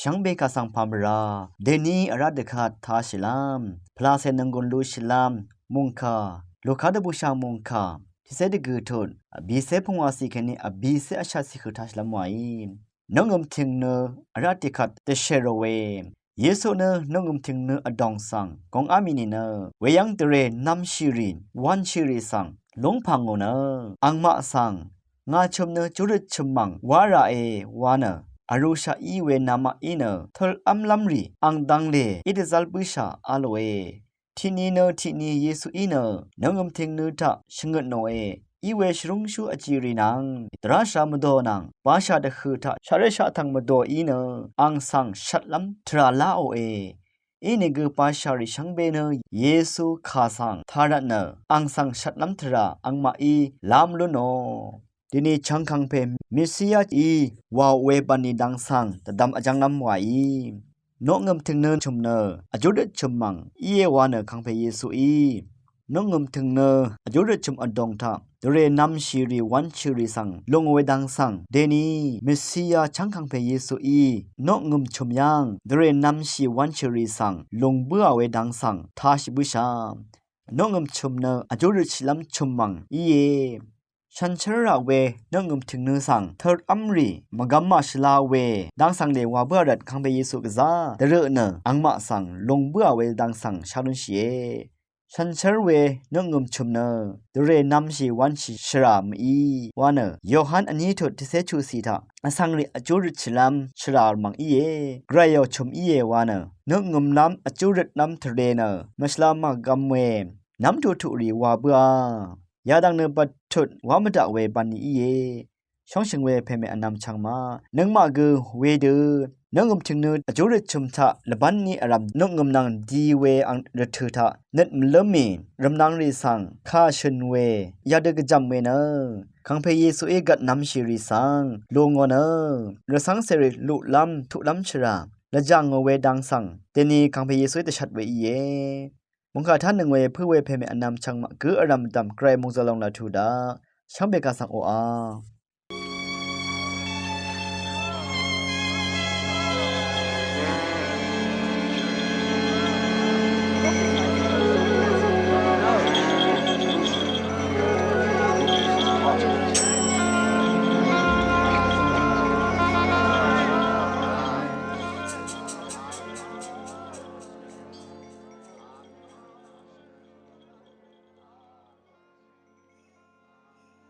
ชังเบกาสังพามราเดนีอาราเดคาทาชิลามพลาเซนังกุนลูชิลามมุงคาโลคาดบุชามุงคาที่เสดกูทุนบีเซพงวาสิเกนีบีเซอาชาสิคุทัชลามวยน้องทิงเนอาราติคัดเตเชโรเวเยซูเนน้องทิงเนอดองสังกองอามินีเนเวยังเตเรนัมชิรินวันชิริสังลงพังโอเนอังมาสังงาชมเนจุริชมังวาราเอวาเนอารุชาอีเวนามาอีเนทอลอัมลัมรีอังดังเลอิดซัลบุชาอาโลเอที่นี่เนที่นี่เยซูอีเนน้องทิงเนทะชงเนโอเออีเวชรุงชูอจิรินังตราชามโดนังปาชาดคือทะชาเรชาทังมโดอีเนอังสังชัดลัมทราลาโอเออีเนกปาชาริชังเบเนเยซูคาสังทาระเนอังสังชัดลัมทราอังมาอีลามลุโนทีนี้ชังคังเพมิสยาอีวาเวบันิดังสังตะดำอจังน้ำวายนกเงิมถึงเนินชมเนอจุดชมมังอีเยวานเนคังเพเยซูอีน้องงมถึงเนอจุดชมอดงทาเรนัมชิริวันชิริสังลงเวดังสังเดนีเมสสิยาชังคังเพเยซูอีน้องงมชมยังเรนัมชิวันชิริสังลงเบื่อเวดังสังทาชิบุชามน้องงมชมเนอจุดชิลัมชมมังอีเยฉันเชื่อเวน้องงมถึงเนสังเธออัมรีมกัมมาชลาเวดังสังเดวาเบื่อรัดคังเพเยซูกซาเดเรเนอังมาสังลงเบื่อเวดังสังชาลุนเชฉันเชื่อเวน้องงมชมเนอเดเรนัมชีวันชิชรามอีวานเนยอหันอันนี้ถูกที่เซชูสีทาอสังเรอจูริชลามชรามมังอีเยไกรยอชมอีเยวานเนน้องงมลำอจูริลำทะเลเนมัสลามกัมเวน้ำถูกรีวาเบือยาดังเนปัดถุดวามดาเวบันอีเยช่องเชิงเวเพเมอนนำชังมานังมากือเวเดน้องงมถึงเนอจูริชุมทะละบันนี้อารัมน้องงมนางดีเวอังระถือทะเน็ตมเลมีรำนางรีสังข้าชนเวยาเดกจัมเวเนคังเพเยซูเอกัดนำชิริสังโลงอเนระสังเสริลุลำทุลำชราละจังเวดังสังเตนีคังเพเยซูตชัดเวอีเยมงคาท่านหนึ่งเวเพื่อเวเพเมอนนำชังมากืออารัมดำไกรมงจะลงลาทูดาช่างเบกาสังโออา